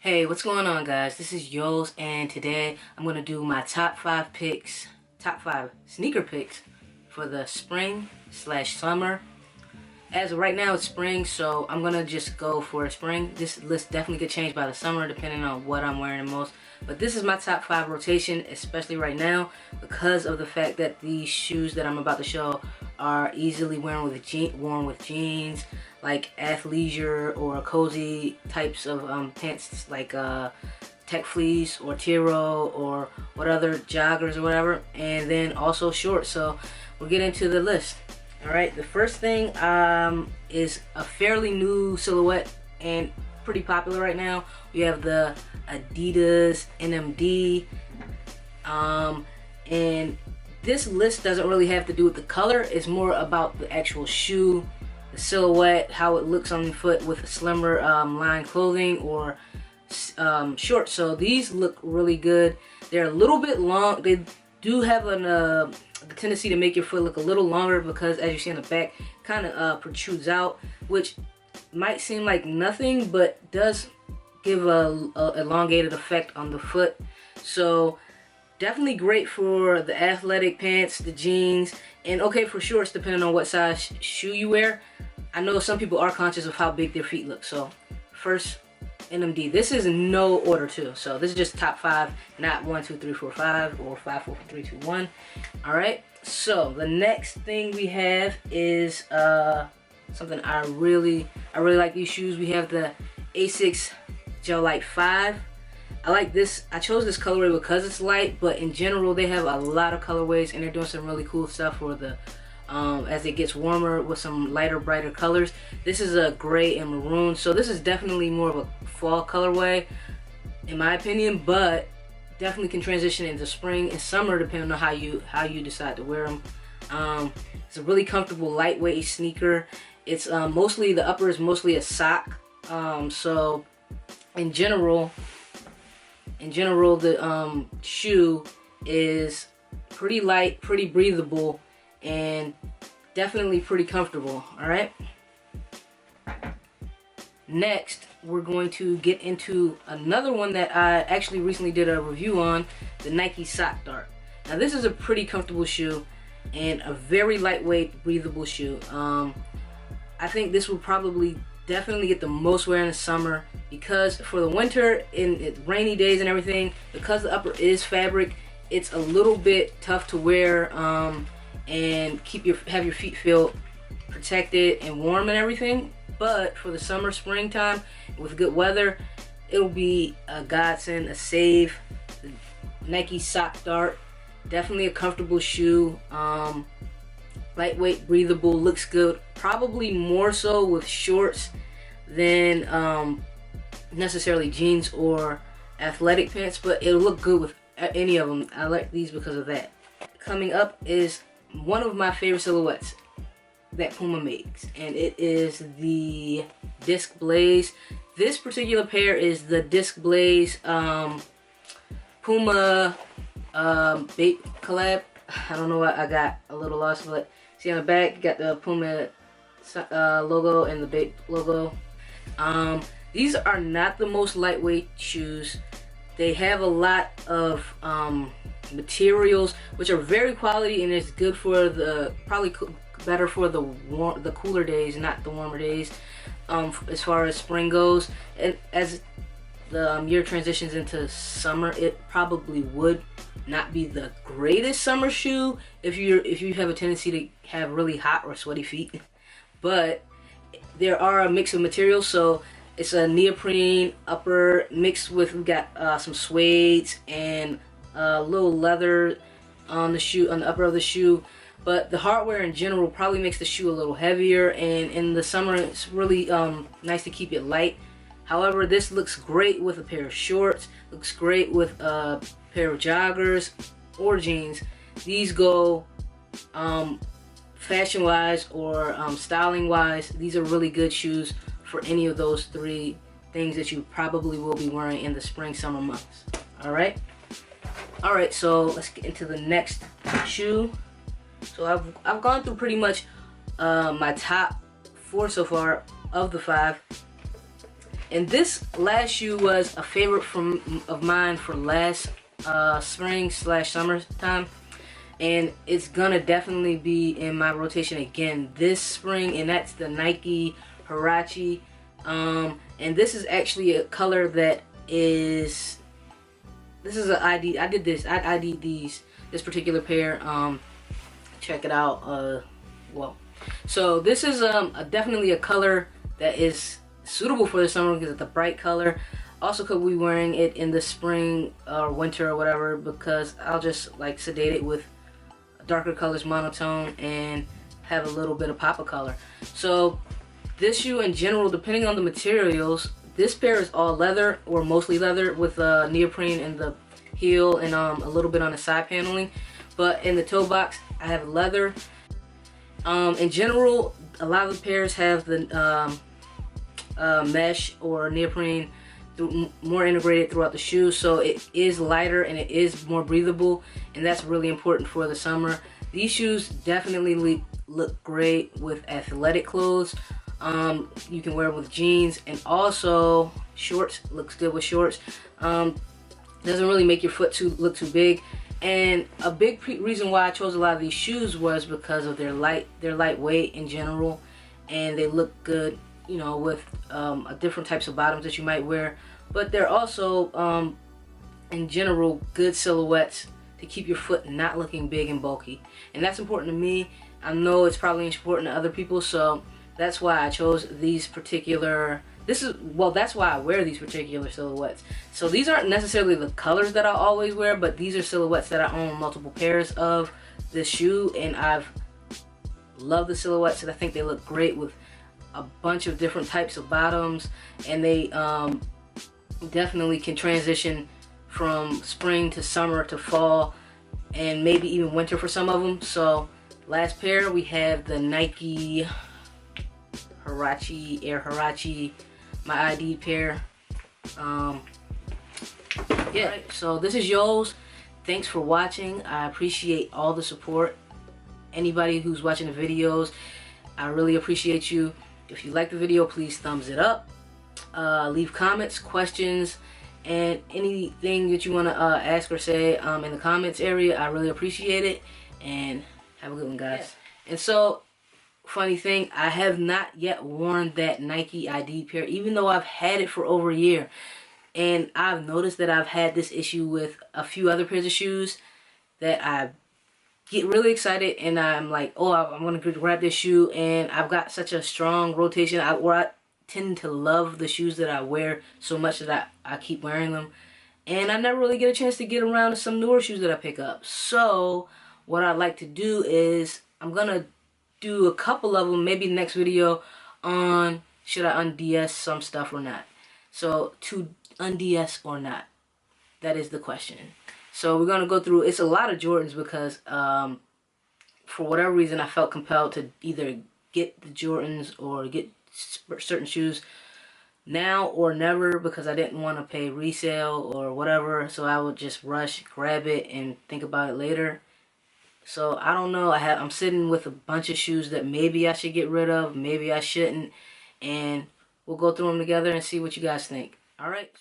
Hey, what's going on, guys? This is Yo's, and today I'm gonna do my top five sneaker picks for the spring/summer. As of right now, it's spring, so I'm gonna just go for spring. This list definitely could change by the summer, depending on what I'm wearing the most. But this is my top five rotation, especially right now, because of the fact that these shoes that I'm about to show are easily worn with jeans, like athleisure or cozy types of pants, like tech fleece or tiro or what other joggers or whatever, and then also shorts. So we'll get into the list. All right, the first thing is a fairly new silhouette and pretty popular right now. We have the Adidas NMD, and this list doesn't really have to do with the color. It's more about the actual shoe, the silhouette, how it looks on the foot with a slimmer line clothing or shorts. So these look really good. They're a little bit long. They do have the tendency to make your foot look a little longer because, as you see in the back, kind of protrudes out, which might seem like nothing, but does give a elongated effect on the foot. So definitely great for the athletic pants, the jeans, and okay for shorts depending on what size shoe you wear. I know some people are conscious of how big their feet look. So first, NMD. This is no order too. So this is just top five, not 1, 2, 3, 4, 5 or 5, 4, 3, 2, 1. All right. So the next thing we have is something I really like these shoes. We have the Asics Gel Light 5. I like this. I chose this colorway because it's light, but in general they have a lot of colorways and they're doing some really cool stuff for the as it gets warmer with some lighter, brighter colors. This is a gray and maroon, so this is definitely more of a fall colorway in my opinion, but definitely can transition into spring and summer depending on how you decide to wear them. It's a really comfortable, lightweight sneaker. It's mostly, the upper is mostly a sock. So in general the shoe is pretty light, pretty breathable, and definitely pretty comfortable. All right, next we're going to get into another one that I actually recently did a review on, the Nike Sock Dart. Now this is a pretty comfortable shoe and a very lightweight, breathable shoe. I think this will probably definitely get the most wear in the summer, because for the winter, in rainy days and everything, because the upper is fabric, it's a little bit tough to wear and have your feet feel protected and warm and everything. But for the summer, springtime, with good weather, it'll be a godsend, a save. The Nike Sock Dart, definitely a comfortable shoe. Lightweight, breathable, looks good. Probably more so with shorts than necessarily jeans or athletic pants, but it'll look good with any of them. I like these because of that. Coming up is one of my favorite silhouettes that Puma makes, and it is the Disc Blaze. This particular pair is the Disc Blaze Puma Bape collab. I don't know why I got a little lost, but see on the back you got the Puma logo and the Bape logo. These are not the most lightweight shoes. They have a lot of materials which are very quality, and it's good for the, probably better for the cooler days, not the warmer days, as far as spring goes. And as the year transitions into summer, it probably would not be the greatest summer shoe if you have a tendency to have really hot or sweaty feet. But there are a mix of materials, so it's a neoprene upper mixed with, we got some suede and a little leather on the shoe, on the upper of the shoe. But the hardware in general probably makes the shoe a little heavier, and in the summer it's really nice to keep it light. However, this looks great with a pair of shorts, looks great with a pair of joggers or jeans. These go fashion wise or styling wise, these are really good shoes for any of those three things that you probably will be wearing in the spring summer months. All right, so let's get into the next shoe. So I've gone through pretty much my top 4 so far of the 5. And this last shoe was a favorite of mine for last spring / summertime, and it's gonna definitely be in my rotation again this spring, and that's the Nike Huarache. And this is actually a color that is, this is an ID. I ID'd this particular pair. Check it out. Well, so this is definitely a color that is suitable for the summer because it's a bright color. Also could be wearing it in the spring or winter or whatever, because I'll just like sedate it with darker colors, monotone, and have a little bit of pop of color. So this shoe in general, depending on the materials, this pair is all leather or mostly leather with neoprene in the heel and a little bit on the side paneling. But in the toe box, I have leather. In general, a lot of the pairs have the mesh or neoprene more integrated throughout the shoe, so it is lighter and it is more breathable, and that's really important for the summer. These shoes definitely look great with athletic clothes. You can wear it with jeans, and also shorts. Looks good with shorts. Doesn't really make your foot look too big. And a big reason why I chose a lot of these shoes was because of their lightweight in general, and they look good, you know, with different types of bottoms that you might wear. But they're also, in general, good silhouettes to keep your foot not looking big and bulky. And that's important to me. I know it's probably important to other people, so that's why I chose these particular, that's why I wear these particular silhouettes. So these aren't necessarily the colors that I always wear, but these are silhouettes that I own multiple pairs of this shoe, and I've loved the silhouettes, and I think they look great with a bunch of different types of bottoms, and they definitely can transition from spring to summer to fall, and maybe even winter for some of them. So last pair, we have the Nike Huarache, Air Huarache, my ID pair. Yeah, right. So this is yours. Thanks for watching. I appreciate all the support. Anybody who's watching the videos, I really appreciate you. If you like the video, please thumbs it up. Leave comments, questions, and anything that you want to ask or say in the comments area. I really appreciate it, and have a good one, guys. Yeah. And so, funny thing, I have not yet worn that Nike ID pair, even though I've had it for over a year. And I've noticed that I've had this issue with a few other pairs of shoes, that I get really excited and I'm like, oh, I'm going to grab this shoe, and I've got such a strong rotation where I tend to love the shoes that I wear so much that I keep wearing them, and I never really get a chance to get around to some newer shoes that I pick up. So what I'd like to do is I'm going to do a couple of them, maybe next video, on should I un-DS some stuff or not. So to un-DS or not, that is the question. So we're going to go through, it's a lot of Jordans because for whatever reason I felt compelled to either get the Jordans or get certain shoes now or never, because I didn't want to pay resale or whatever, so I would just rush, grab it, and think about it later. So I don't know, I'm sitting with a bunch of shoes that maybe I should get rid of, maybe I shouldn't, and we'll go through them together and see what you guys think. Alright.